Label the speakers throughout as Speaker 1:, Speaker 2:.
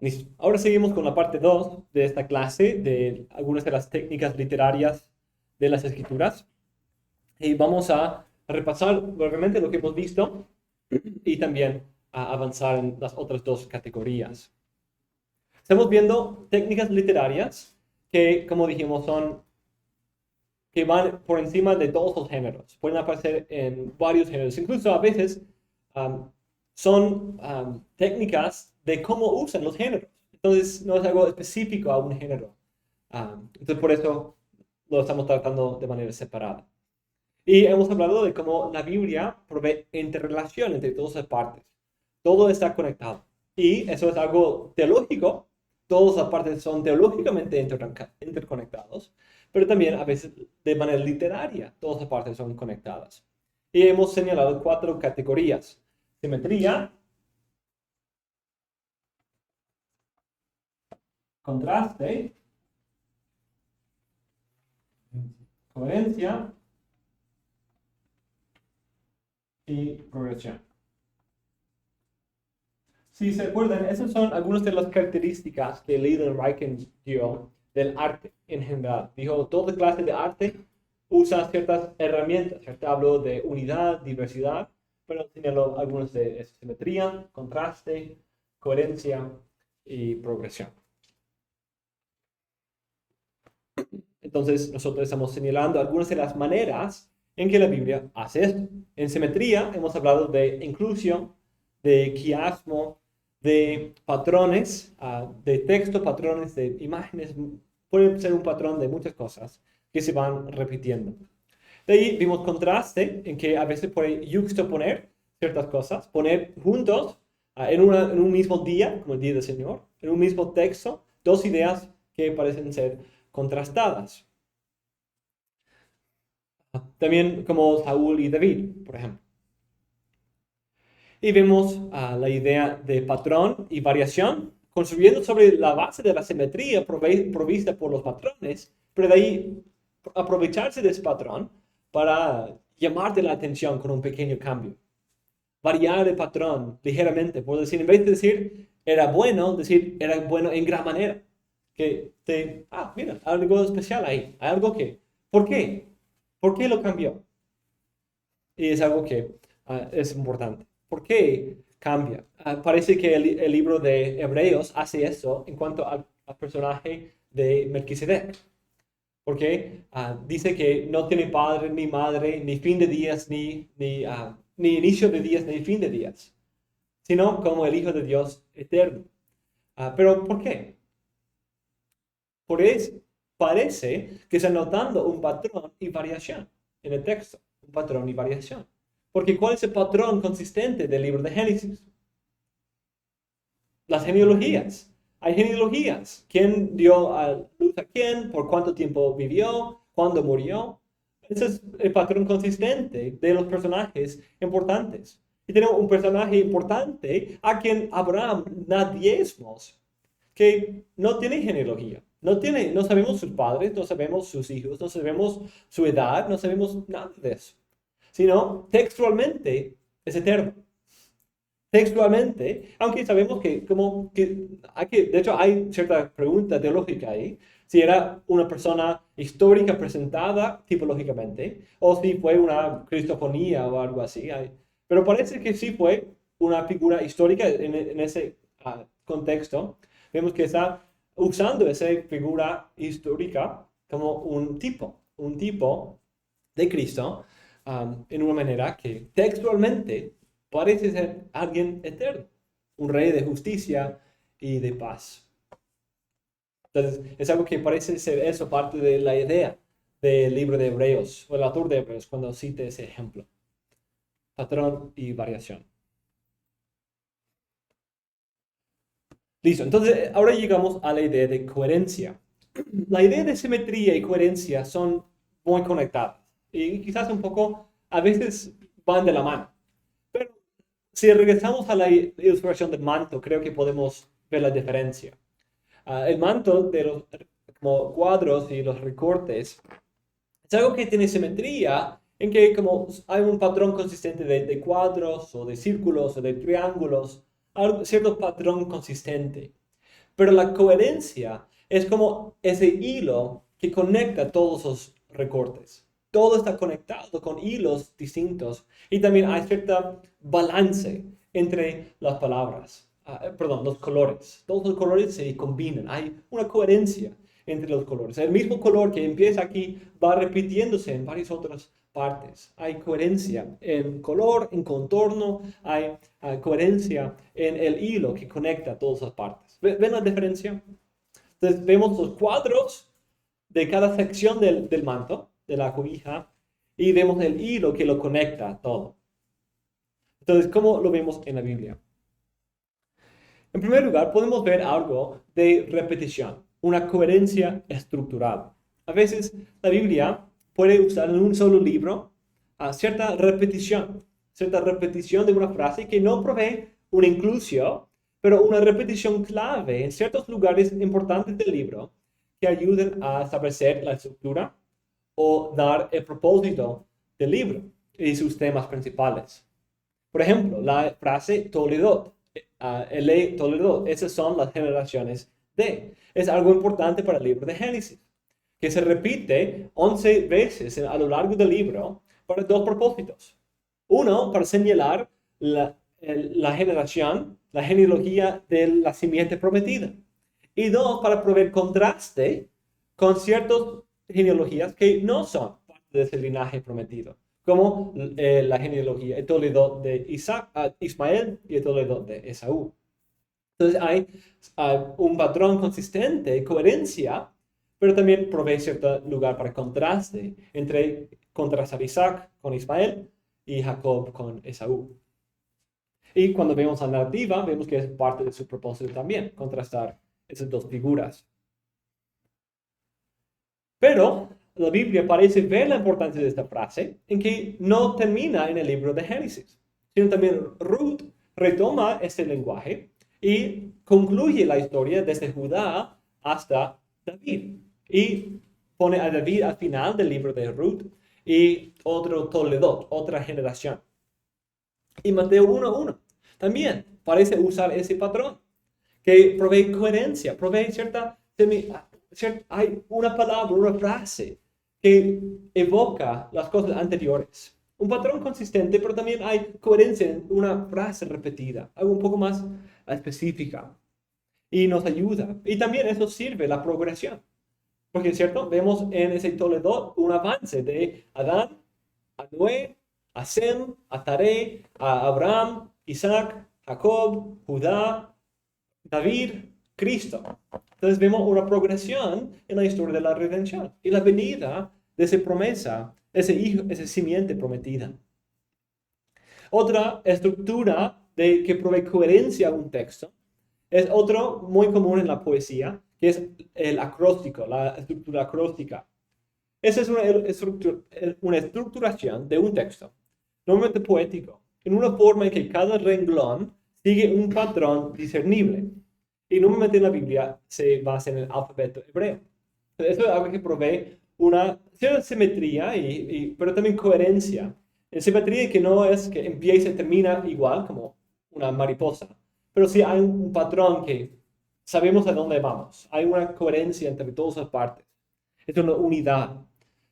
Speaker 1: Listo. Ahora seguimos con la parte 2 de esta clase de algunas de las técnicas literarias de las escrituras. Y vamos a repasar brevemente lo que hemos visto y también a avanzar en las otras dos categorías. Estamos viendo técnicas literarias que, como dijimos, que van por encima de todos los géneros. Pueden aparecer en varios géneros. Incluso a veces um, son técnicas de cómo usan los géneros. Entonces, no es algo específico a un género. Entonces, por eso lo estamos tratando de manera separada. Y hemos hablado de cómo la Biblia provee interrelación entre todas las partes. Todo está conectado. Y eso es algo teológico. Todas las partes son teológicamente interconectados, pero también a veces de manera literaria, todas las partes son conectadas. Y hemos señalado cuatro categorías: simetría, contraste, coherencia y progresión. Si se acuerdan, esas son algunas de las características que Leland Ryken dio del arte en general. Dijo, toda clase de arte usa ciertas herramientas, ¿cierto? Habló de unidad, diversidad, pero señaló algunas de simetría, contraste, coherencia y progresión. Entonces, nosotros estamos señalando algunas de las maneras en que la Biblia hace esto. En simetría hemos hablado de inclusión, de quiasmo, de patrones, de texto, patrones de imágenes. Puede ser un patrón de muchas cosas que se van repitiendo. De ahí vimos contraste, en que a veces puede yuxtaponer ciertas cosas, poner juntos en un mismo día, como el día del Señor, en un mismo texto, dos ideas que parecen ser contrastadas. También como Saúl y David, por ejemplo. Y vemos la idea de patrón y variación, construyendo sobre la base de la simetría provista por los patrones, pero de ahí aprovecharse de ese patrón para llamarte la atención con un pequeño cambio. Variar el patrón ligeramente, por decir, en vez de decir era bueno, decir era bueno en gran manera. Mira, algo especial ahí, algo que, ¿por qué? ¿Por qué lo cambió? Y es algo que es importante. ¿Por qué cambia? Parece que el libro de Hebreos hace eso en cuanto al personaje de Melquisedec. Porque dice que no tiene padre ni madre, ni fin de días, ni inicio de días, ni fin de días, sino como el Hijo de Dios eterno. Pero ¿por qué? Por eso parece que está notando un patrón y variación en el texto, un patrón y variación. Porque ¿cuál es el patrón consistente del libro de Génesis? Las genealogías. Hay genealogías. ¿Quién dio a luz a quién? ¿Por cuánto tiempo vivió? ¿Cuándo murió? Ese es el patrón consistente de los personajes importantes. Y tenemos un personaje importante a quien Abraham da diezmos, que no tiene genealogía. No sabemos sus padres, no sabemos sus hijos, no sabemos su edad, no sabemos nada de eso. Sino textualmente es eterno. Textualmente, aunque sabemos de hecho hay cierta pregunta teológica ahí, si era una persona histórica presentada tipológicamente, o si fue una cristofonía o algo así. Pero parece que sí fue una figura histórica en ese contexto. Vemos que está usando esa figura histórica como un tipo de Cristo, en una manera que textualmente parece ser alguien eterno, un rey de justicia y de paz. Entonces, es algo que parece ser eso, parte de la idea del libro de Hebreos, o el autor de Hebreos, cuando cite ese ejemplo. Patrón y variación. Listo, entonces ahora llegamos a la idea de coherencia. La idea de simetría y coherencia son muy conectadas y quizás un poco, a veces van de la mano. Pero si regresamos a la ilustración del manto, creo que podemos ver la diferencia. El manto de los como cuadros y los recortes es algo que tiene simetría en que como hay un patrón consistente de cuadros o de círculos o de triángulos, cierto patrón consistente. Pero la coherencia es como ese hilo que conecta todos los recortes. Todo está conectado con hilos distintos y también hay cierto balance entre las palabras, perdón, los colores. Todos los colores se combinan, hay una coherencia entre los colores. El mismo color que empieza aquí va repitiéndose en varias otras partes. Hay coherencia en color, en contorno, hay coherencia en el hilo que conecta todas las partes. ¿Ven la diferencia? Entonces vemos los cuadros de cada sección del manto, de la cobija, y vemos el hilo que lo conecta todo. Entonces, ¿cómo lo vemos en la Biblia? En primer lugar, podemos ver algo de repetición, una coherencia estructural. A veces la Biblia puede usar en un solo libro cierta repetición de una frase que no provee una inclusión, pero una repetición clave en ciertos lugares importantes del libro que ayuden a establecer la estructura o dar el propósito del libro y sus temas principales. Por ejemplo, la frase Toledot, Toledot, esas son las generaciones de. Es algo importante para el libro de Génesis, que se repite 11 veces a lo largo del libro para dos propósitos. Uno, para señalar la generación, la genealogía de la simiente prometida. Y dos, para proveer contraste con ciertas genealogías que no son parte de ese linaje prometido, como la genealogía, el Toledot de Ismael y el Toledot de Esaú. Entonces hay un patrón consistente, coherencia, pero también provee cierto lugar para contraste entre contrastar Isaac con Ismael y Jacob con Esaú. Y cuando vemos la narrativa, vemos que es parte de su propósito también, contrastar esas dos figuras. Pero la Biblia parece ver la importancia de esta frase en que no termina en el libro de Génesis, sino también Ruth retoma este lenguaje y concluye la historia desde Judá hasta David. Y pone a David al final del libro de Ruth y otro Toledot, otra generación. Y Mateo 1:1 también parece usar ese patrón que provee coherencia, provee hay una palabra, una frase que evoca las cosas anteriores. Un patrón consistente, pero también hay coherencia en una frase repetida, algo un poco más específica. Y nos ayuda. Y también eso sirve la progresión. Porque es cierto, vemos en ese Toledot un avance de Adán a Noé, a Sem, a Taré, a Abraham, Isaac, Jacob, Judá, David, Cristo. Entonces vemos una progresión en la historia de la redención y la venida de esa promesa, ese hijo, esa simiente prometida. Otra estructura que provee coherencia a un texto es otro muy común en la poesía, que es el acróstico, la estructura acróstica. Esa es una estructuración de un texto, normalmente poético, en una forma en que cada renglón sigue un patrón discernible. Y normalmente en la Biblia se basa en el alfabeto hebreo. Eso es algo que provee una cierta simetría, pero también coherencia. En simetría que no es que empieza y termina igual como una mariposa, pero sí hay un patrón que sabemos a dónde vamos. Hay una coherencia entre todas las partes. Es una unidad.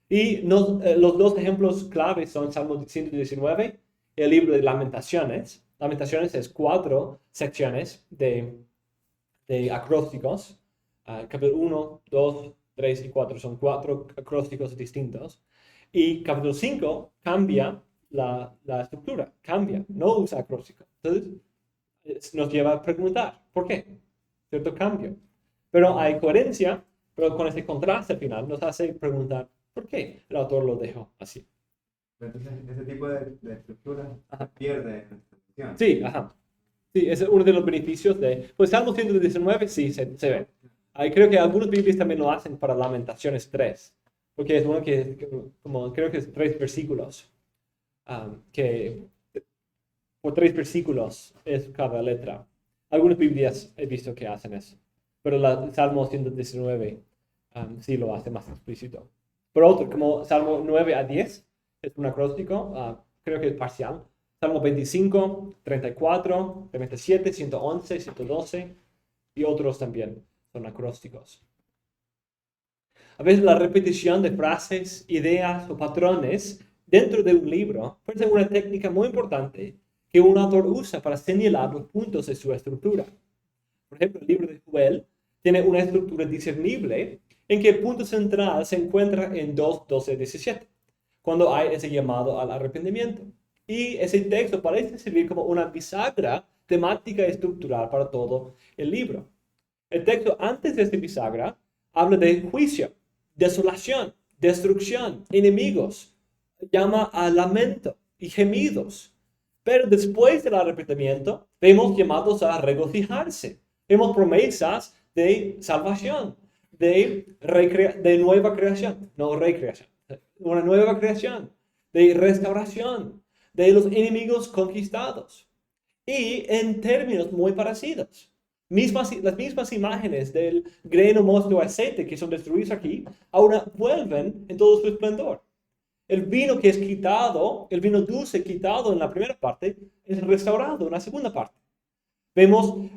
Speaker 1: Y los dos ejemplos claves son Salmo 119 y el libro de Lamentaciones. Lamentaciones es 4 secciones de acrósticos. Capítulo 1, 2, 3 y 4 son 4 acrósticos distintos. Y capítulo 5 cambia la estructura, cambia, no usa acróstico. Entonces nos lleva a preguntar, ¿por qué? Cierto cambio. Pero hay coherencia, pero con ese contraste al final nos hace preguntar, ¿por qué el autor lo dejó así?
Speaker 2: Entonces, ese tipo de estructura pierde en expresión.
Speaker 1: Sí, ajá. Sí, ese es uno de los beneficios de... Pues Salmo 119 sí se ve. Creo que algunos Biblias también lo hacen para Lamentaciones 3, porque es uno como creo que es 3 versículos, que por 3 versículos es cada letra. Algunas Biblias he visto que hacen eso, pero el Salmo 119 sí lo hace más explícito. Pero otro, como Salmo 9 a 10, es un acróstico, creo que es parcial. Salmo 25, 34, 37, 111, 112, y otros también son acrósticos. A veces la repetición de frases, ideas o patrones dentro de un libro puede ser una técnica muy importante que un autor usa para señalar los puntos de su estructura. Por ejemplo, el libro de Joel tiene una estructura discernible en que el punto central se encuentra en 2:12-17, cuando hay ese llamado al arrepentimiento. Y ese texto parece servir como una bisagra temática y estructural para todo el libro. El texto antes de esta bisagra habla de juicio, desolación, destrucción, enemigos, llama a lamento y gemidos. Pero después del arrepentimiento, vemos llamados a regocijarse. Vemos promesas de salvación, de nueva creación, no recreación, una nueva creación, de restauración, de los enemigos conquistados. Y en términos muy parecidos. Las mismas imágenes del grano, mosto, aceite que son destruidos aquí, ahora vuelven en todo su esplendor. El vino que es quitado, el vino dulce quitado en la primera parte, es restaurado en la segunda parte. Vemos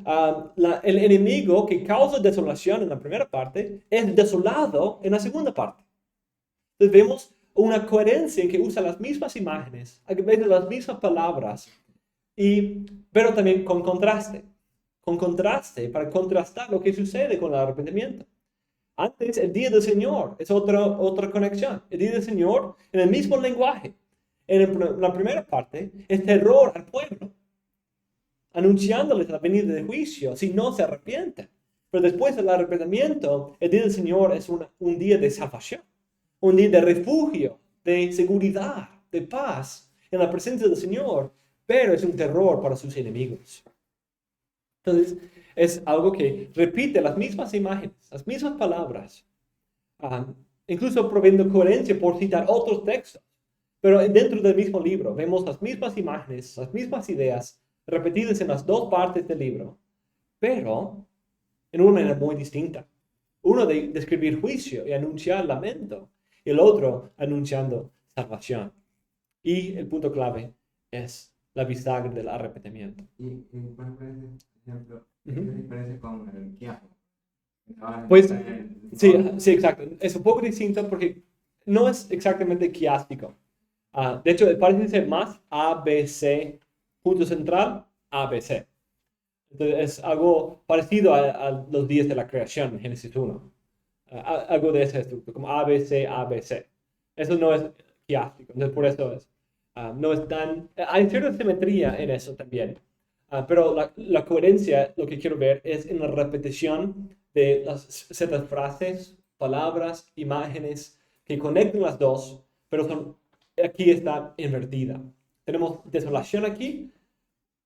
Speaker 1: el enemigo que causa desolación en la primera parte, es desolado en la segunda parte. Entonces vemos una coherencia en que usa las mismas imágenes, a veces las mismas palabras, pero también con contraste, para contrastar lo que sucede con el arrepentimiento. Antes, el día del Señor es otra conexión. El día del Señor, en el mismo lenguaje. En la primera parte, es terror al pueblo, anunciándoles la venida de juicio si no se arrepienten. Pero después del arrepentimiento, el día del Señor es un día de salvación, un día de refugio, de seguridad, de paz en la presencia del Señor, pero es un terror para sus enemigos. Entonces, es algo que repite las mismas imágenes, las mismas palabras, incluso proveyendo coherencia por citar otros textos. Pero dentro del mismo libro vemos las mismas imágenes, las mismas ideas repetidas en las dos partes del libro, pero en una manera muy distinta. Uno de describir juicio y anunciar lamento, y el otro anunciando salvación. Y el punto clave es la bisagra del arrepentimiento.
Speaker 2: ¿Y cuál es, por ejemplo, qué diferencia con el quiasmo?
Speaker 1: Pues sí, exacto. Es un poco distinto porque no es exactamente quiástico. De hecho, parece ser más ABC, punto central, ABC. Entonces, es algo parecido a los días de la creación en Génesis 1. Algo de esa estructura, como ABC, ABC. Eso no es quiástico. Entonces, por eso no es tan... Hay cierta simetría en eso también. Pero la coherencia, lo que quiero ver es en la repetición de las ciertas frases, palabras, imágenes que conectan las dos, pero aquí está invertida. Tenemos desolación aquí,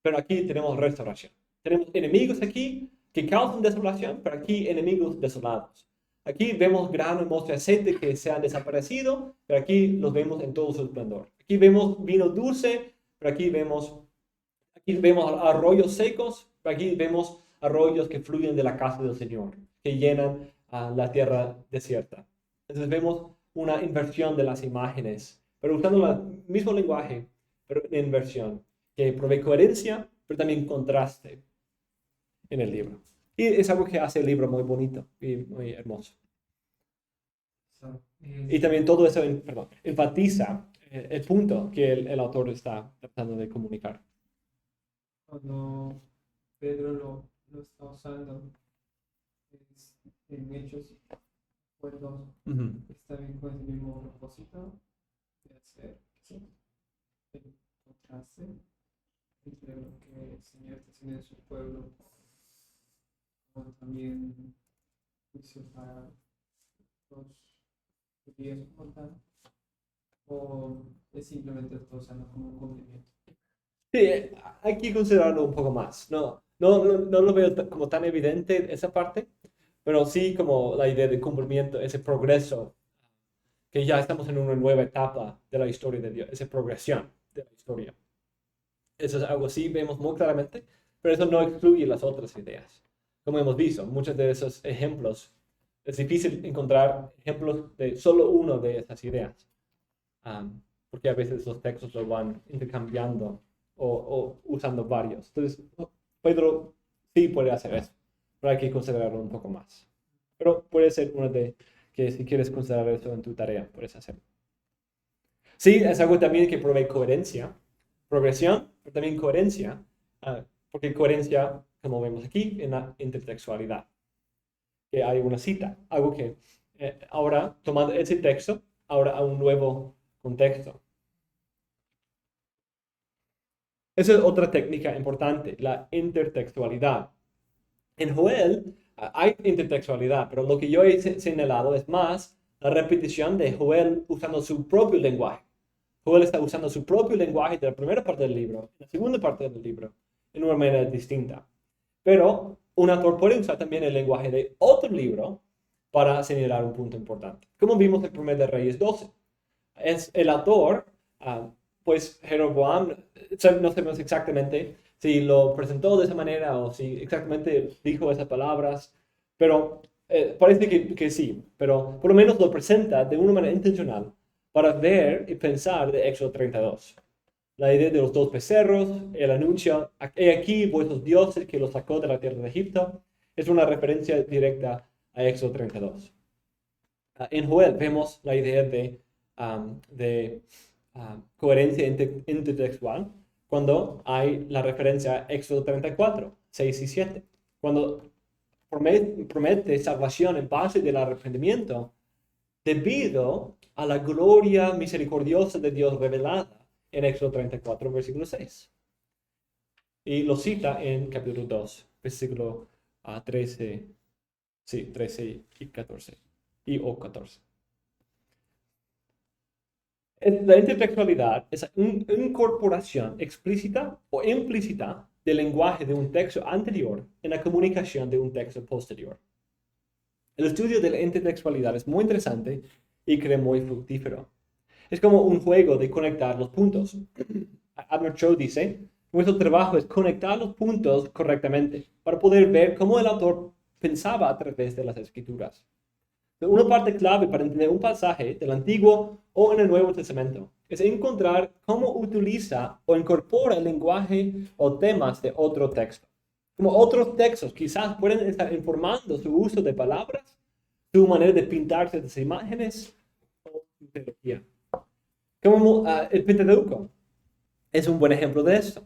Speaker 1: pero aquí tenemos restauración. Tenemos enemigos aquí que causan desolación, pero aquí enemigos desolados. Aquí vemos grano y mosto de aceite que se han desaparecido, pero aquí los vemos en todo su esplendor. Aquí vemos vino dulce, pero aquí vemos arroyos secos, pero aquí vemos arroyos que fluyen de la casa del Señor, que llenan la tierra desierta. Entonces vemos una inversión de las imágenes, pero usando el mismo lenguaje, pero en inversión, que provee coherencia, pero también contraste en el libro. Y es algo que hace el libro muy bonito y muy hermoso. Y también todo eso, enfatiza el punto que el autor está tratando de comunicar.
Speaker 3: Cuando Pedro lo está usando en Hechos, recuerdo, está bien con el mismo propósito de hacer el contraste entre lo que el Señor está haciendo en su pueblo, como también juicio para los judíos como tal, o es simplemente está usando como un cumplimiento.
Speaker 1: Sí, hay que considerarlo un poco más. No lo veo como tan evidente esa parte, pero sí como la idea de cumplimiento, ese progreso, que ya estamos en una nueva etapa de la historia de Dios, esa progresión de la historia. Eso es algo sí vemos muy claramente, pero eso no excluye las otras ideas. Como hemos visto, muchos de esos ejemplos, es difícil encontrar ejemplos de solo uno de esas ideas, porque a veces los textos lo van intercambiando o usando varios. Entonces, Pedro sí puede hacer eso. pero hay que considerarlo un poco más. Pero puede ser una de que si quieres considerar eso en tu tarea, puedes hacerlo. Sí, es algo también que provee coherencia, progresión, pero también coherencia, porque coherencia, como vemos aquí, en la intertextualidad, que hay una cita, algo que ahora, tomando ese texto, ahora a un nuevo contexto. Esa es otra técnica importante, la intertextualidad. En Joel hay intertextualidad, pero lo que yo he señalado es más la repetición de Joel usando su propio lenguaje. Joel está usando su propio lenguaje de la primera parte del libro, la segunda parte del libro, en una manera distinta. Pero un autor puede usar también el lenguaje de otro libro para señalar un punto importante. Como vimos en 1 de Reyes 12. Es el autor, pues Jeroboam, no sabemos exactamente si lo presentó de esa manera o si exactamente dijo esas palabras, pero parece que sí, pero por lo menos lo presenta de una manera intencional para ver y pensar de Éxodo 32. La idea de los dos becerros, el anuncio, he aquí vuestros dioses que los sacó de la tierra de Egipto, es una referencia directa a Éxodo 32. En Joel vemos la idea de coherencia intertextual cuando hay la referencia a Éxodo 34, 6 y 7. Cuando promete salvación en base del arrepentimiento debido a la gloria misericordiosa de Dios revelada en Éxodo 34, versículo 6. Y lo cita en capítulo 2, versículo 13, sí, 13 y 14, o 14. La intertextualidad es una incorporación explícita o implícita del lenguaje de un texto anterior en la comunicación de un texto posterior. El estudio de la intertextualidad es muy interesante y creo muy fructífero. Es como un juego de conectar los puntos. Abner Cho dice, nuestro trabajo es conectar los puntos correctamente para poder ver cómo el autor pensaba a través de las escrituras. Una parte clave para entender un pasaje del Antiguo o en el Nuevo Testamento es encontrar cómo utiliza o incorpora el lenguaje o temas de otro texto. Como otros textos quizás pueden estar informando su uso de palabras, su manera de pintar ciertas imágenes o su teología. Como el Pentateuco es un buen ejemplo de esto.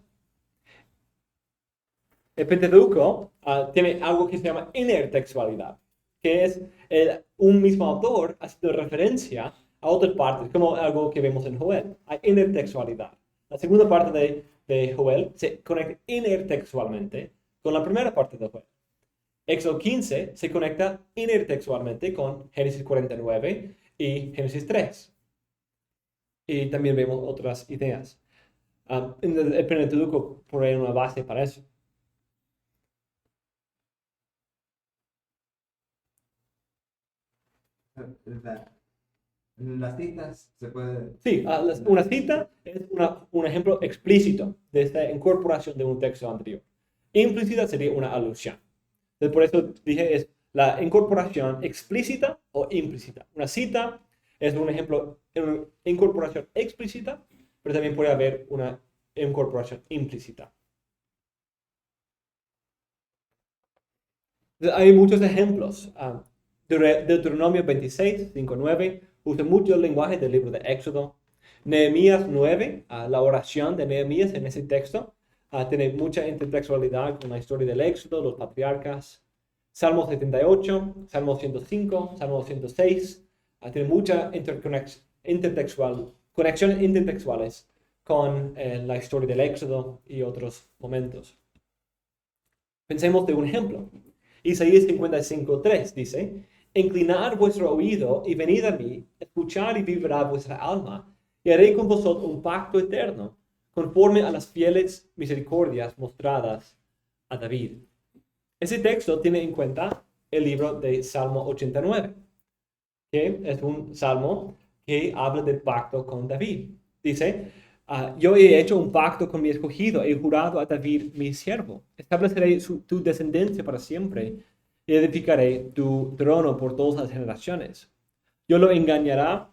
Speaker 1: El Pentateuco tiene algo que se llama intertextualidad, que es un mismo autor haciendo referencia a otras partes, como algo que vemos en Joel. Hay intertextualidad. La segunda parte de Joel se conecta intertextualmente con la primera parte de Joel. Éxodo 15 se conecta intertextualmente con Génesis 49 y Génesis 3. Y también vemos otras ideas. El Pentateuco provee una base para eso.
Speaker 2: Las citas se puede...
Speaker 1: Sí, una cita es un ejemplo explícito de esta incorporación de un texto anterior. Implícita sería una alusión. Entonces, por eso dije es la incorporación explícita o implícita. Una cita es un ejemplo de una incorporación explícita, pero también puede haber una incorporación implícita. Hay muchos ejemplos. Deuteronomio 26, 5, 9 usa mucho el lenguaje del libro de Éxodo. Nehemías 9, la oración de Nehemías en ese texto, tiene mucha intertextualidad con la historia del Éxodo, los patriarcas. Salmo 78, Salmo 105, Salmo 106, tiene mucha conexiones intertextuales con la historia del Éxodo y otros momentos. Pensemos de un ejemplo. Isaías 55:3 dice, inclinad vuestro oído y venid a mí, escuchad y vivirá vuestra alma, y haré con vosotros un pacto eterno, conforme a las fieles misericordias mostradas a David. Ese texto tiene en cuenta el libro de Salmo 89, que es un salmo que habla del pacto con David. Dice, yo he hecho un pacto con mi escogido, he jurado a David mi siervo. Estableceré tu descendencia para siempre y edificaré tu trono por todas las generaciones. No lo engañará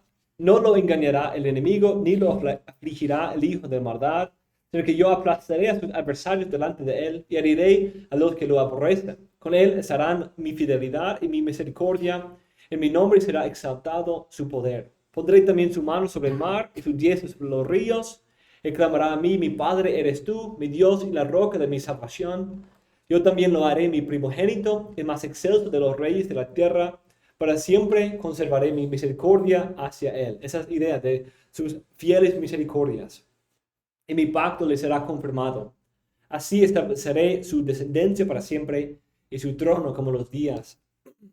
Speaker 1: el enemigo, ni lo afligirá el hijo de maldad, sino que yo aplastaré a sus adversarios delante de él y heriré a los que lo aborrecen. Con él estarán mi fidelidad y mi misericordia. En mi nombre será exaltado su poder. Pondré también su mano sobre el mar y su diestra sobre los ríos. Él clamará a mí, mi Padre eres tú, mi Dios y la roca de mi salvación. Yo también lo haré mi primogénito, el más excelso de los reyes de la tierra. Para siempre conservaré mi misericordia hacia él. Esa es la idea de sus fieles misericordias. Y mi pacto le será confirmado. Así estableceré su descendencia para siempre y su trono como los días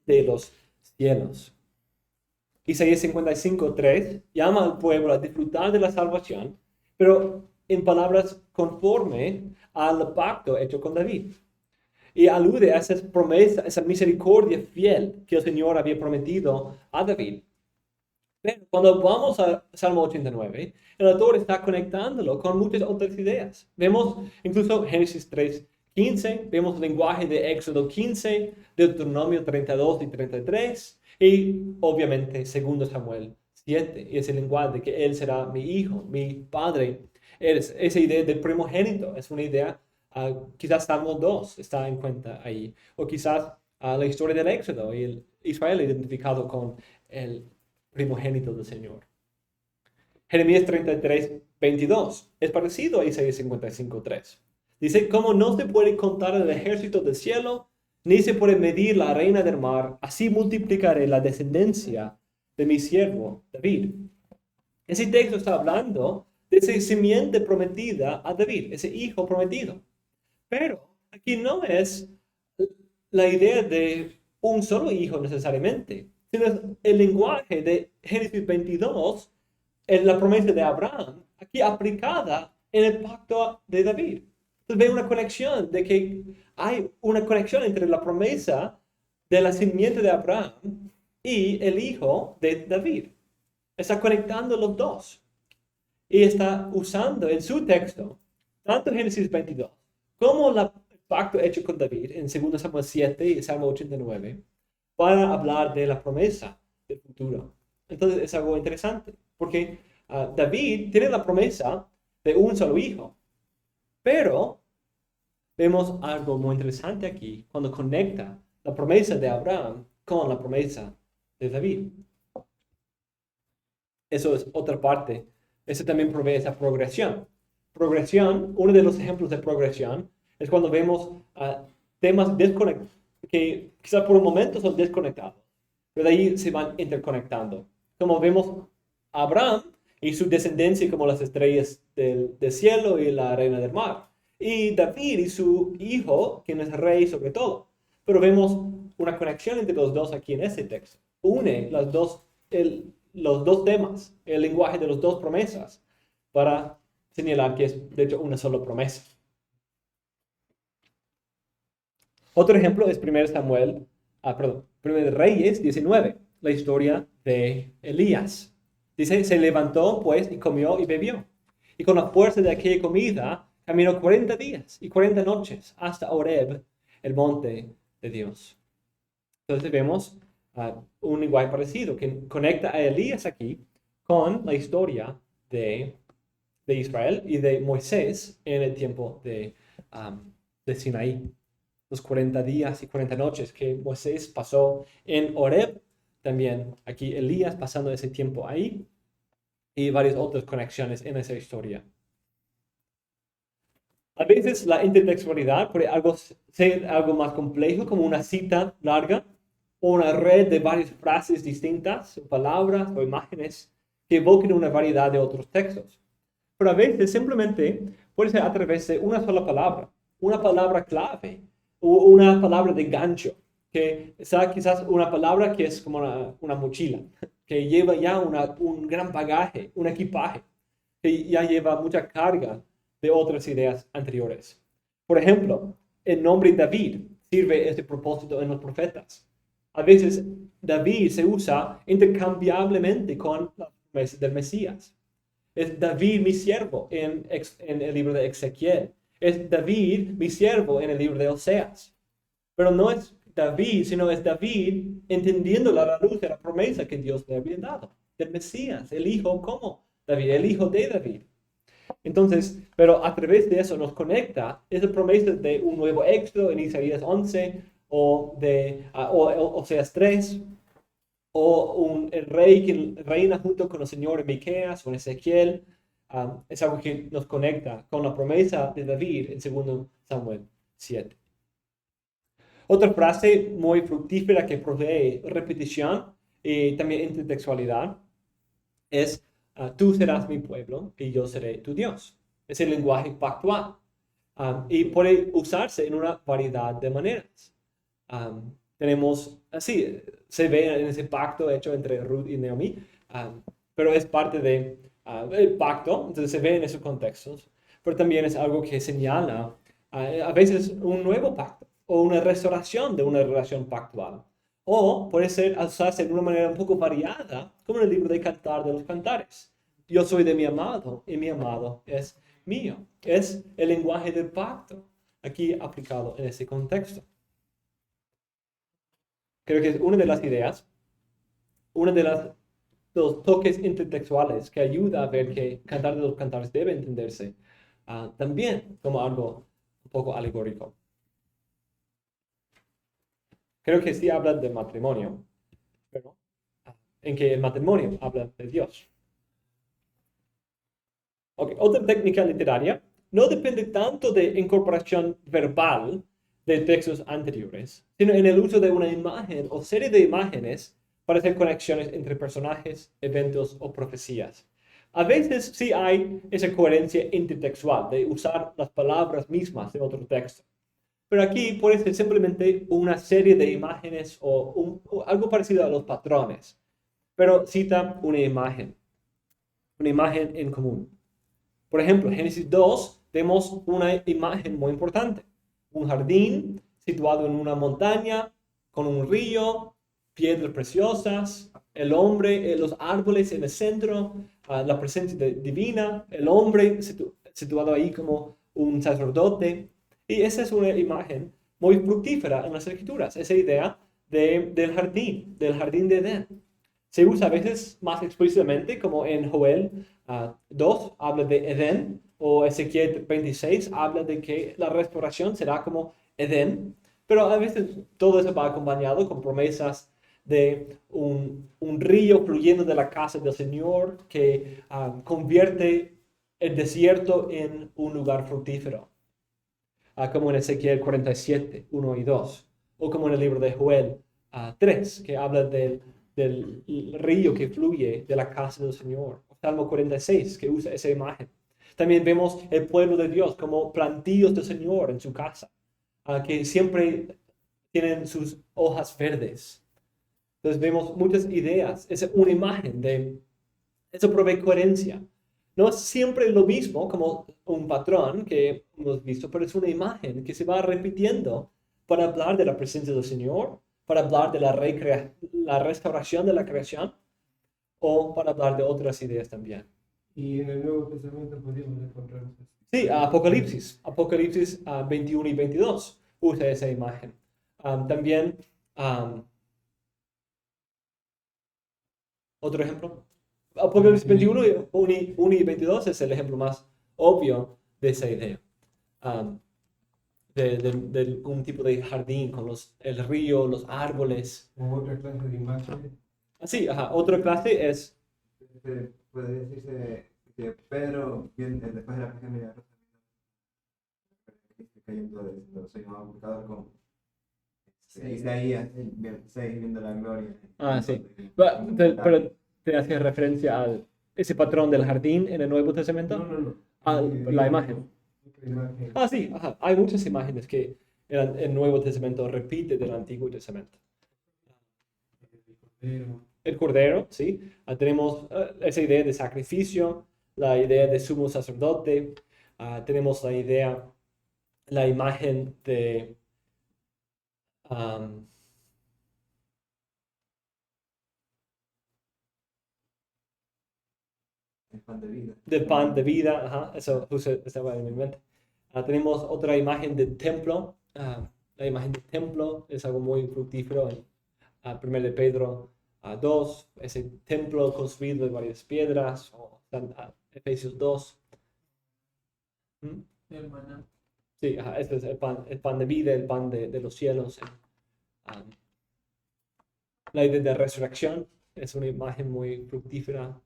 Speaker 1: de los cielos. Isaías 55:3 llama al pueblo a disfrutar de la salvación, pero en palabras conforme al pacto hecho con David. Y alude a esa promesa, esa misericordia fiel que el Señor había prometido a David. Pero cuando vamos a Salmo 89, el autor está conectándolo con muchas otras ideas. Vemos incluso Génesis 3:15, vemos el lenguaje de Éxodo 15, Deuteronomio 32 y 33, y obviamente 2 Samuel 7, y ese lenguaje de que Él será mi hijo, mi padre. Esa idea de primogénito es una idea, quizás Salmo 2 está en cuenta ahí, o quizás la historia del Éxodo y el Israel identificado con el primogénito del Señor. Jeremías 33:22 es parecido a Isaías 55:3. Dice, como no se puede contar el ejército del cielo, ni se puede medir la arena del mar, así multiplicaré la descendencia de mi siervo David. Ese texto está hablando de esa simiente prometida a David, ese hijo prometido. Pero aquí no es la idea de un solo hijo necesariamente, sino el lenguaje de Génesis 22, es la promesa de Abraham, aquí aplicada en el pacto de David. Entonces ve una conexión, de que hay una conexión entre la promesa de la simiente de Abraham y el hijo de David. Está conectando los dos. Y está usando en su texto, tanto Génesis 22, como el pacto hecho con David en 2 Samuel 7 y Salmo 89, para hablar de la promesa del futuro. Entonces es algo interesante, porque David tiene la promesa de un solo hijo, pero vemos algo muy interesante aquí cuando conecta la promesa de Abraham con la promesa de David. Eso es otra parte. Eso también provee esa progresión. Progresión, uno de los ejemplos de progresión es cuando vemos temas desconectados, que quizás por un momento son desconectados, pero de ahí se van interconectando. Como vemos Abraham y su descendencia como las estrellas del cielo y la arena del mar. Y David y su hijo, quien es rey sobre todo. Pero vemos una conexión entre los dos aquí en este texto. Une los dos temas, el lenguaje de las dos promesas, para señalar que es de hecho una sola promesa. Otro ejemplo es 1 Reyes 19, la historia de Elías. Dice, se levantó pues y comió y bebió. Y con la fuerza de aquella comida caminó 40 días y 40 noches hasta Horeb, el monte de Dios. Entonces vemos un lenguaje parecido que conecta a Elías aquí con la historia de Israel y de Moisés en el tiempo de Sinaí. Los 40 días y 40 noches que Moisés pasó en Horeb, también aquí Elías pasando ese tiempo ahí, y varias otras conexiones en esa historia. A veces la intertextualidad puede ser algo más complejo, como una cita larga o una red de varias frases distintas, palabras o imágenes que evoquen una variedad de otros textos. Pero a veces simplemente puede ser a través de una sola palabra, una palabra clave o una palabra de gancho, que sea quizás una palabra que es como una mochila, que lleva ya un gran bagaje, un equipaje, que ya lleva mucha carga de otras ideas anteriores. Por ejemplo, el nombre David sirve este propósito en los profetas. A veces David se usa intercambiablemente con la promesa del Mesías. Es David mi siervo en el libro de Ezequiel. Es David mi siervo en el libro de Oseas. Pero no es David, sino es David entendiendo la luz de la promesa que Dios le había dado. Del Mesías, el hijo como David, el hijo de David. Entonces, pero a través de eso nos conecta esa promesa de un nuevo éxodo en Isaías 11, Oseas 3, o el rey que reina junto con el Señor en Miqueas o en Ezequiel. Es algo que nos conecta con la promesa de David en 2 Samuel 7. Otra frase muy fructífera que provee repetición y también intertextualidad es: tú serás mi pueblo y yo seré tu Dios. Es el lenguaje pactual. Y puede usarse en una variedad de maneras. Tenemos, así, se ve en ese pacto hecho entre Ruth y Naomi, pero es parte del pacto, entonces se ve en esos contextos, pero también es algo que señala a veces un nuevo pacto o una restauración de una relación pactual. O puede ser usarse de una manera un poco variada, como en el libro de Cantar de los Cantares. Yo soy de mi amado y mi amado es mío. Es el lenguaje del pacto aquí aplicado en ese contexto. Creo que es una de las ideas, uno de los toques intertextuales que ayuda a ver que Cantar de los Cantares debe entenderse también como algo un poco alegórico. Creo que sí habla de matrimonio, pero en que el matrimonio habla de Dios. Okay. Otra técnica literaria no depende tanto de incorporación verbal de textos anteriores, sino en el uso de una imagen o serie de imágenes para hacer conexiones entre personajes, eventos o profecías. A veces sí hay esa coherencia intertextual de usar las palabras mismas de otro texto. Pero aquí puede ser simplemente una serie de imágenes o algo parecido a los patrones, pero cita una imagen en común. Por ejemplo, en Génesis 2 vemos una imagen muy importante. Un jardín situado en una montaña, con un río, piedras preciosas, el hombre, los árboles en el centro, la presencia divina, el hombre situado ahí como un sacerdote. Y esa es una imagen muy fructífera en las Escrituras, esa idea del jardín de Edén. Se usa a veces más explícitamente, como en Joel 2, habla de Edén, o Ezequiel 26 habla de que la restauración será como Edén, pero a veces todo eso va acompañado con promesas de un río fluyendo de la casa del Señor que convierte el desierto en un lugar fructífero, como en Ezequiel 47, 1 y 2, o como en el libro de Joel 3, que habla del río que fluye de la casa del Señor. Salmo 46, que usa esa imagen. También vemos el pueblo de Dios como plantíos del Señor en su casa, que siempre tienen sus hojas verdes. Entonces vemos muchas ideas. Es una imagen de... Eso provee coherencia. No es siempre lo mismo como un patrón que hemos visto, pero es una imagen que se va repitiendo para hablar de la presencia del Señor, para hablar de la restauración de la creación o para hablar de otras ideas también.
Speaker 3: Y en el Nuevo Testamento podríamos encontrar eso.
Speaker 1: Sí, Apocalipsis 21 y 22 usa esa imagen. También, otro ejemplo. Apocalipsis 21 y 22 es el ejemplo más obvio de esa idea. De un tipo de jardín con el río, los árboles.
Speaker 3: O otra clase de imagen.
Speaker 1: Sí, otra clase es...
Speaker 2: Puede decirse que Pedro, después de la pesca milagrosa, cayendo de soy llamado pecador con Isaías 6 viendo la gloria.
Speaker 1: Sí. Pero te hace referencia a ese patrón del jardín en el Nuevo Testamento.
Speaker 3: No.
Speaker 1: La imagen.
Speaker 3: Imagen.
Speaker 1: Sí, hay muchas imágenes que el Nuevo Testamento repite del Antiguo Testamento. El Cordero, sí. Tenemos esa idea de sacrificio, la idea de sumo sacerdote. Tenemos la imagen de...
Speaker 2: El pan de vida.
Speaker 1: Del pan de vida, eso justo estaba en mi mente. Tenemos otra imagen del templo. La imagen del templo es algo muy fructífero en 1 de Pedro 2, ese templo construido de varias piedras, o Efesios 2.
Speaker 3: El maná.
Speaker 1: Sí, este es el pan de vida, el pan de los cielos um, la idea de resurrección es una imagen muy fructífera.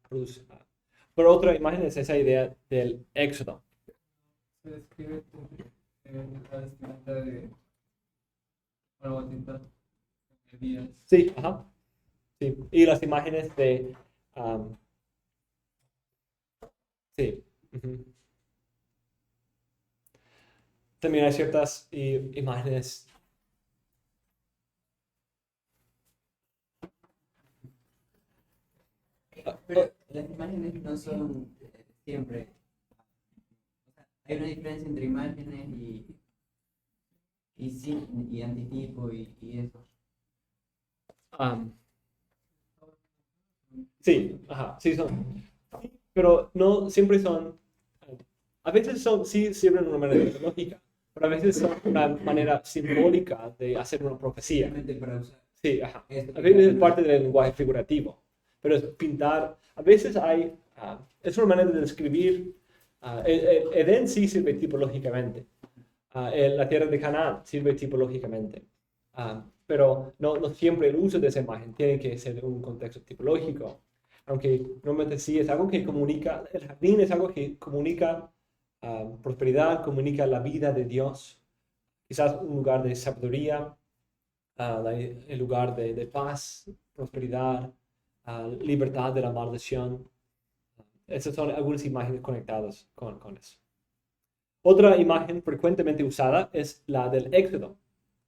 Speaker 1: Pero otra imagen es esa idea del éxodo.
Speaker 3: Se describe la vestimenta de Batista de Elías.
Speaker 1: Sí, ajá. Sí. Y las imágenes de... sí. Ujú. También hay ciertas imágenes.
Speaker 4: Pero las imágenes no son siempre. O sea, hay una diferencia entre imágenes y antitipo y eso.
Speaker 1: Sí, ajá, sí son. Pero no siempre son. A veces son, sí sirven de una manera tecnológica, pero a veces son una manera simbólica de hacer una profecía.
Speaker 4: Simplemente para usar
Speaker 1: Sí, ajá.
Speaker 4: esto.
Speaker 1: A veces es parte del lenguaje figurativo, pero es pintar. A veces hay. Es una manera de describir. Edén sí sirve tipológicamente. La tierra de Canaán sirve tipológicamente. Pero no siempre el uso de esa imagen tiene que ser un contexto tipológico. Aunque normalmente sí es algo que comunica, el jardín es algo que comunica prosperidad, comunica la vida de Dios. Quizás un lugar de sabiduría, el lugar de paz, prosperidad, libertad de la maldición. Esas son algunas imágenes conectadas con eso. Otra imagen frecuentemente usada es la del Éxodo.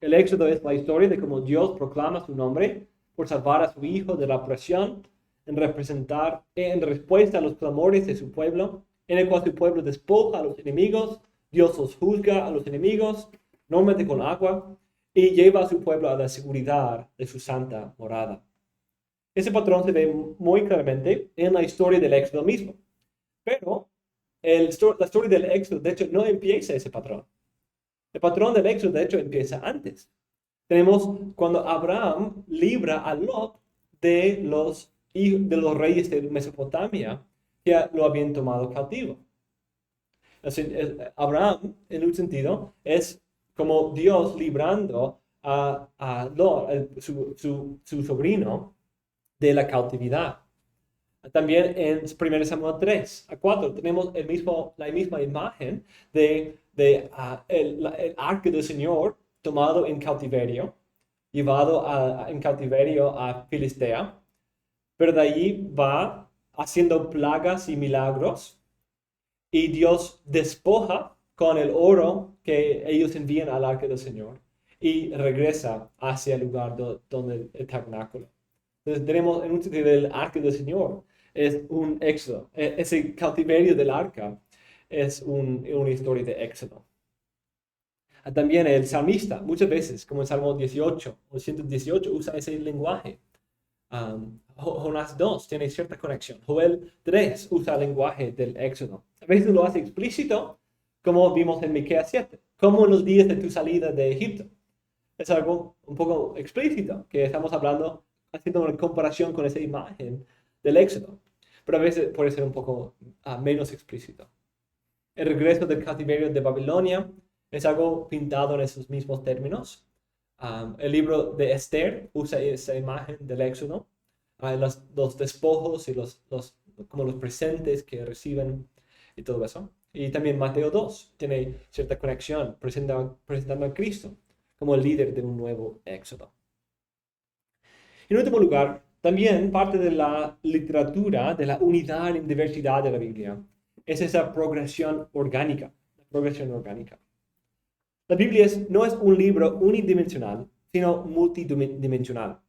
Speaker 1: El Éxodo es la historia de cómo Dios proclama su nombre por salvar a su hijo de la opresión, en respuesta a los clamores de su pueblo, en el cual su pueblo despoja a los enemigos, Dios los juzga a los enemigos, normalmente con agua, y lleva a su pueblo a la seguridad de su santa morada. Ese patrón se ve muy claramente en la historia del Éxodo mismo. Pero la historia del Éxodo, de hecho, no empieza ese patrón. El patrón del Éxodo, de hecho, empieza antes. Tenemos cuando Abraham libra a Lot de los reyes de Mesopotamia que lo habían tomado cautivo. Abraham, en un sentido, es como Dios librando a Lot, su sobrino, de la cautividad. También en 1 Samuel 3 a 4 tenemos la misma imagen de el arca del Señor tomado en cautiverio, llevado en cautiverio a Filistea, pero de allí va haciendo plagas y milagros, y Dios despoja con el oro que ellos envían al arca del Señor y regresa hacia el lugar donde el tabernáculo. Entonces tenemos en un sentido el arca del Señor es un éxodo. Ese cautiverio del arca es una historia de éxodo. También el salmista, muchas veces, como en Salmo 18 o 118, usa ese lenguaje. Jonás 2 tiene cierta conexión. Joel 3 usa el lenguaje del éxodo. A veces lo hace explícito, como vimos en Miqueas 7, como en los días de tu salida de Egipto. Es algo un poco explícito, que estamos hablando, haciendo una comparación con esa imagen del éxodo. Pero a veces puede ser un poco menos explícito. El regreso del cautiverio de Babilonia es algo pintado en esos mismos términos. El libro de Esther usa esa imagen del éxodo. Los despojos y como los presentes que reciben y todo eso. Y también Mateo 2 tiene cierta conexión, presentando a Cristo como el líder de un nuevo éxodo. En último lugar, también parte de la literatura, de la unidad y diversidad de la Biblia, es esa progresión orgánica. La Biblia no es un libro unidimensional, sino multidimensional.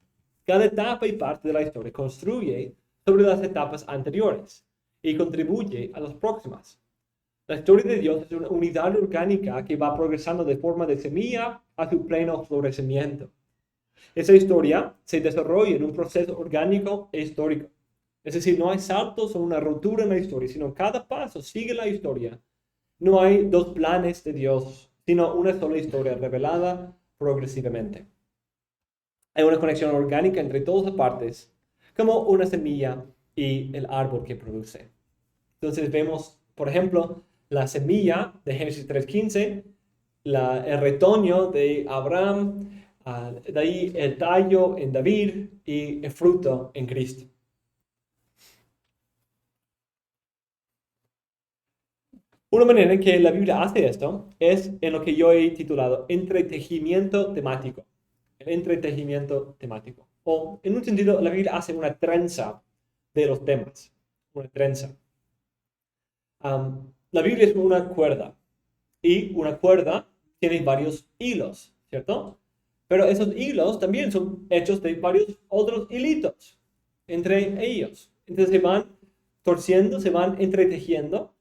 Speaker 1: Cada etapa y parte de la historia construye sobre las etapas anteriores y contribuye a las próximas. La historia de Dios es una unidad orgánica que va progresando de forma de semilla a su pleno florecimiento. Esa historia se desarrolla en un proceso orgánico e histórico. Es decir, no hay saltos o una ruptura en la historia, sino cada paso sigue la historia. No hay dos planes de Dios, sino una sola historia revelada progresivamente. Hay una conexión orgánica entre todas las partes, como una semilla y el árbol que produce. Entonces vemos, por ejemplo, la semilla de Génesis 3:15, el retoño de Abraham, De ahí el tallo en David y el fruto en Cristo. Una manera en que la Biblia hace esto es en lo que yo he titulado entretejimiento temático. El entretejimiento temático. O, en un sentido, la Biblia hace una trenza de los temas. Una trenza. La Biblia es una cuerda. Y una cuerda tiene varios hilos, ¿cierto? Pero esos hilos también son hechos de varios otros hilitos entre ellos. Entonces se van torciendo, se van entretejiendo.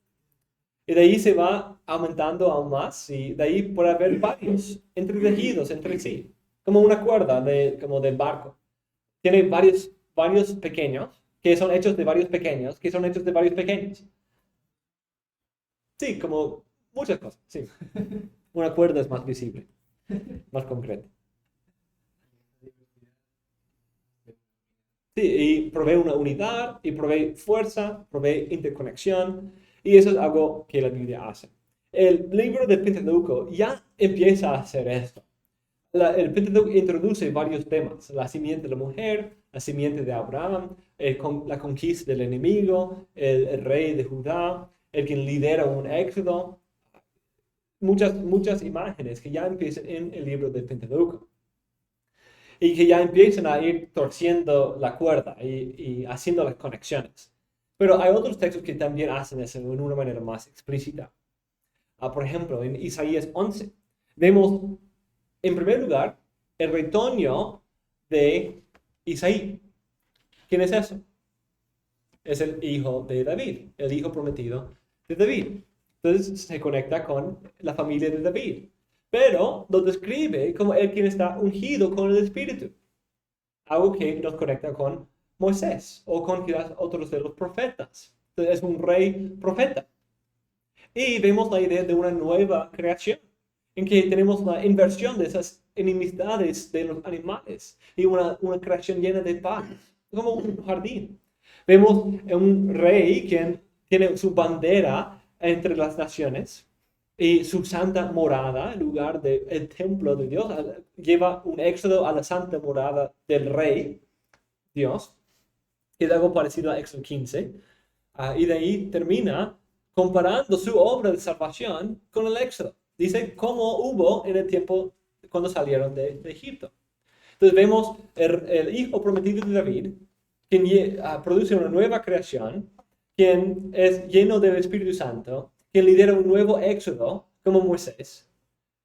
Speaker 1: Y de ahí se va aumentando aún más. Y de ahí puede haber varios entretejidos entre sí. Como una cuerda como de barco. Tiene varios pequeños, que son hechos de varios pequeños, que son hechos de varios pequeños. Sí, como muchas cosas, sí. Una cuerda es más visible, más concreta. Sí, y provee una unidad, y provee fuerza, provee interconexión, y eso es algo que la Biblia hace. El libro del Pentateuco ya empieza a hacer esto. El Pentateuco introduce varios temas: la simiente de la mujer, la simiente de Abraham, la conquista del enemigo, el rey de Judá, el quien lidera un éxodo. Muchas imágenes que ya empiezan en el libro del Pentateuco y que ya empiezan a ir torciendo la cuerda y haciendo las conexiones. Pero hay otros textos que también hacen eso de una manera más explícita. Por ejemplo, en Isaías 11, vemos en primer lugar el retoño de Isaí. ¿Quién es eso? Es el hijo de David, el hijo prometido de David. Entonces se conecta con la familia de David. Pero lo describe como el quien está ungido con el Espíritu. Algo que nos conecta con Moisés o con quizás otros de los profetas. Entonces es un rey profeta. Y vemos la idea de una nueva creación, en que tenemos la inversión de esas enemistades de los animales y una creación llena de paz, como un jardín. Vemos un rey quien tiene su bandera entre las naciones y su santa morada, en lugar del templo de Dios, lleva un éxodo a la santa morada del rey, Dios, que es algo parecido a Éxodo 15, y de ahí termina comparando su obra de salvación con el éxodo. Dice cómo hubo en el tiempo cuando salieron de Egipto. Entonces vemos el hijo prometido de David, quien produce una nueva creación, quien es lleno del Espíritu Santo, quien lidera un nuevo éxodo como Moisés,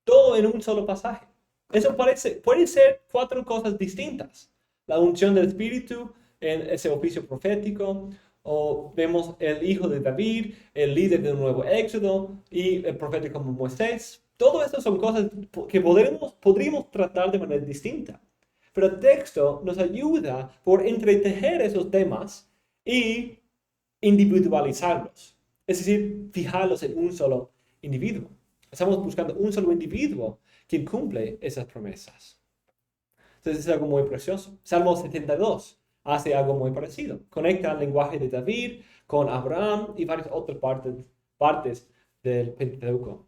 Speaker 1: todo en un solo pasaje. Eso puede ser 4 cosas distintas: la unción del Espíritu en ese oficio profético, o vemos el hijo de David, el líder de un nuevo éxodo, y el profeta como Moisés. Todo esto son cosas que podríamos tratar de manera distinta. Pero el texto nos ayuda por entretejer esos temas y individualizarlos. Es decir, fijarlos en un solo individuo. Estamos buscando un solo individuo quien cumple esas promesas. Entonces es algo muy precioso. Salmo 72 hace algo muy parecido. Conecta el lenguaje de David con Abraham y varias otras partes del Pentateuco.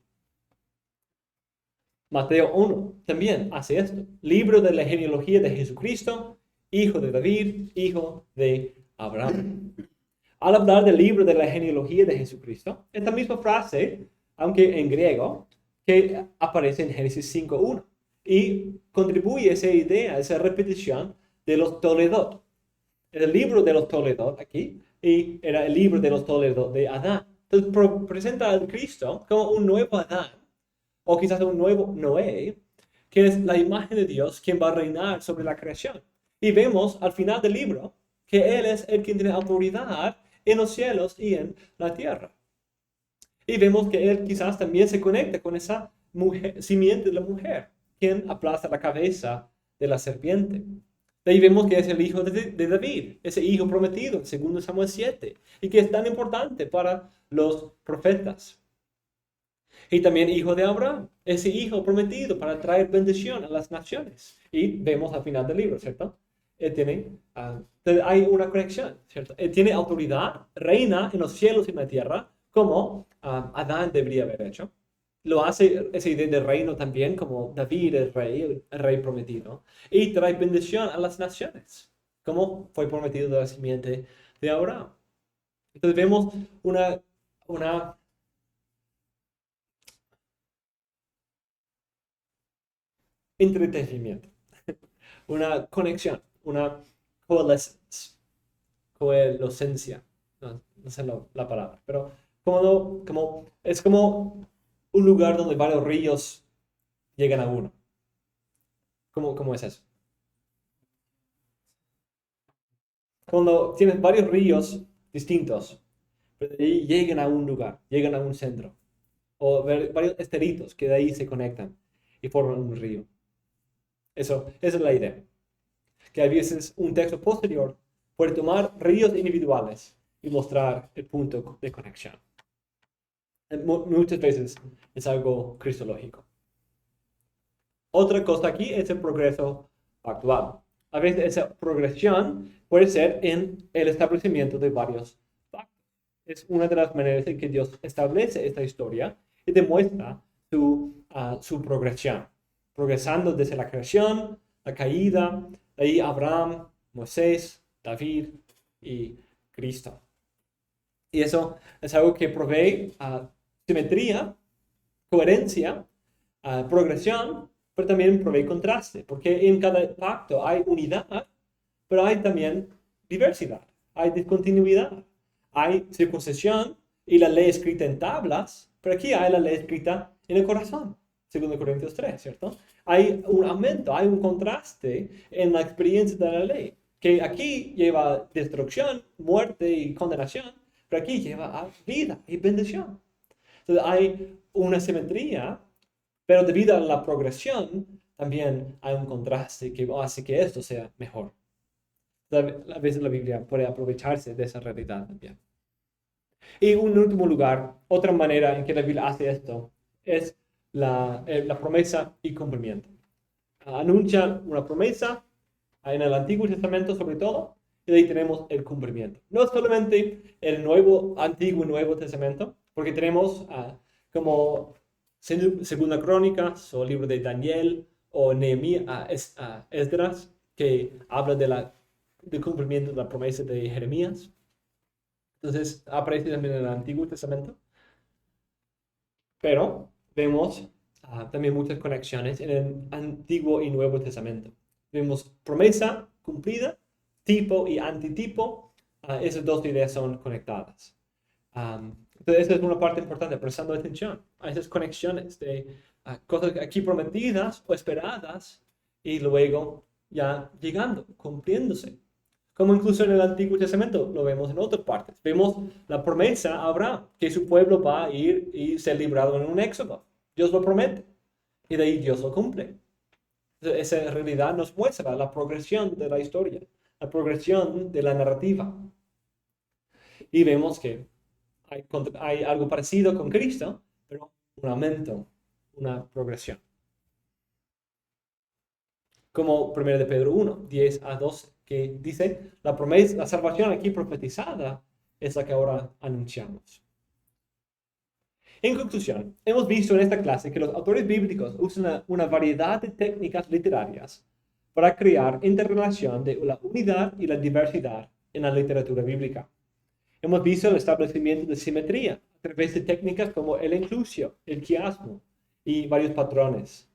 Speaker 1: Mateo 1 también hace esto. Libro de la genealogía de Jesucristo, hijo de David, hijo de Abraham. Al hablar del libro de la genealogía de Jesucristo, esta misma frase, aunque en griego, que aparece en Génesis 5:1 y contribuye a esa idea, a esa repetición de los Toledot. El libro de los Toledot aquí, y era el libro de los Toledot de Adán. Entonces presenta al Cristo como un nuevo Adán, o quizás un nuevo Noé, que es la imagen de Dios quien va a reinar sobre la creación. Y vemos al final del libro que Él es el quien tiene autoridad en los cielos y en la tierra. Y vemos que Él quizás también se conecta con esa simiente de la mujer, quien aplasta la cabeza de la serpiente. De ahí vemos que es el hijo de David, ese hijo prometido, segundo Samuel 7, y que es tan importante para los profetas. Y también hijo de Abraham, ese hijo prometido para traer bendición a las naciones. Y vemos al final del libro, ¿cierto? Hay una conexión, ¿cierto? Él tiene autoridad, reina en los cielos y en la tierra, como Adán debería haber hecho. lo hace esa idea de reino también, como David el rey prometido, y trae bendición a las naciones, como fue prometido de la simiente de Abraham. Entonces vemos una entretenimiento, una conexión, una coalescencia, no sé la palabra, pero es como un lugar donde varios ríos llegan a uno. ¿Cómo es eso? Cuando tienes varios ríos distintos, pero de ahí llegan a un lugar, llegan a un centro, o varios esteritos que de ahí se conectan y forman un río. Esa es la idea. Que a veces un texto posterior puede tomar ríos individuales y mostrar el punto de conexión. Muchas veces es algo cristológico. Otra cosa aquí es el progreso actual. A veces esa progresión puede ser en el establecimiento de varios pactos. Es una de las maneras en que Dios establece esta historia y demuestra su progresión. Progresando desde la creación, la caída, de ahí Abraham, Moisés, David y Cristo. Y eso es algo que provee simetría, coherencia, progresión, pero también provee contraste, porque en cada pacto hay unidad, pero hay también diversidad, hay discontinuidad, hay circuncisión y la ley escrita en tablas, pero aquí hay la ley escrita en el corazón, 2 Corintios 3, ¿cierto? Hay un aumento, hay un contraste en la experiencia de la ley, que aquí lleva destrucción, muerte y condenación, pero aquí lleva a vida y bendición. Entonces hay una simetría, pero debido a la progresión, también hay un contraste que hace que esto sea mejor. A veces la Biblia puede aprovecharse de esa realidad también. Y en último lugar, otra manera en que la Biblia hace esto es la promesa y cumplimiento. Anuncia una promesa en el Antiguo Testamento sobre todo, y de ahí tenemos el cumplimiento. No solamente el Antiguo y Nuevo Testamento, porque tenemos como Segunda Crónicas o libro de Daniel o Nehemías, Esdras, que habla del cumplimiento de la promesa de Jeremías. Entonces aparece también en el Antiguo Testamento. Pero vemos también muchas conexiones en el Antiguo y Nuevo Testamento. Vemos promesa cumplida, tipo y antitipo. Esas dos ideas son conectadas. Entonces, esa es una parte importante, prestando atención a esas conexiones de cosas aquí prometidas o esperadas y luego ya llegando, cumpliéndose. Como incluso en el Antiguo Testamento lo vemos en otras partes. Vemos la promesa a Abraham, que su pueblo va a ir y ser librado en un éxodo. Dios lo promete y de ahí Dios lo cumple. Esa realidad nos muestra la progresión de la historia, la progresión de la narrativa. Y vemos que hay algo parecido con Cristo, pero un aumento, una progresión. Como 1 de Pedro 1, 10 a 12, que dice, la promesa, la salvación aquí profetizada es la que ahora anunciamos. En conclusión, hemos visto en esta clase que los autores bíblicos usan una variedad de técnicas literarias para crear interrelación de la unidad y la diversidad en la literatura bíblica. Hemos visto el establecimiento de simetría a través de técnicas como el inclusio, el quiasmo y varios patrones.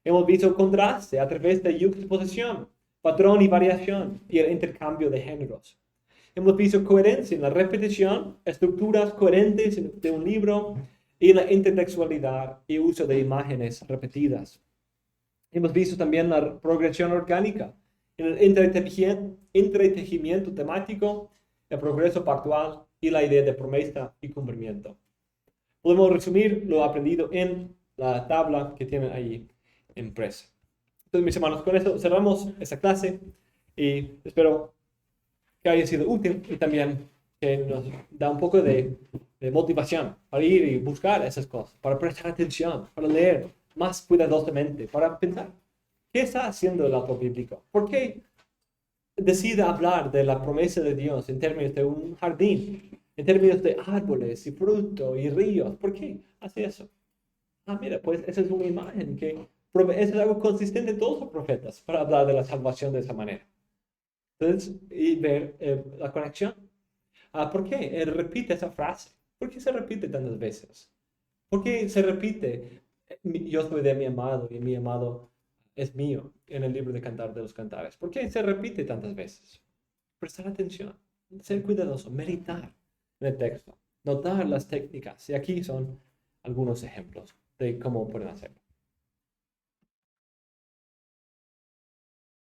Speaker 1: Hemos visto contraste a través de yuxtaposición, patrón y variación y el intercambio de géneros. Hemos visto coherencia en la repetición, estructuras coherentes de un libro y la intertextualidad y uso de imágenes repetidas. Hemos visto también la progresión orgánica en el entretejimiento temático, el progreso pactual y la idea de promesa y cumplimiento. Podemos resumir lo aprendido en la tabla que tienen ahí impresa. Entonces, mis hermanos, con eso cerramos esta clase y espero que haya sido útil y también que nos da un poco de motivación para ir y buscar esas cosas, para prestar atención, para leer más cuidadosamente, para pensar, ¿qué está haciendo el autor bíblico? ¿Por qué decide hablar de la promesa de Dios en términos de un jardín, en términos de árboles y fruto y ríos? ¿Por qué hace eso? mira, pues esa es una imagen que eso es algo consistente en todos los profetas para hablar de la salvación de esa manera. Entonces, y ver la conexión. ¿Por qué? Él repite esa frase. ¿Por qué se repite tantas veces? ¿Por qué se repite? Yo soy de mi amado y mi amado es mío en el libro de Cantar de los Cantares. ¿Por qué se repite tantas veces? Prestar atención, ser cuidadoso, meditar en el texto, notar las técnicas. Y aquí son algunos ejemplos de cómo pueden hacerlo.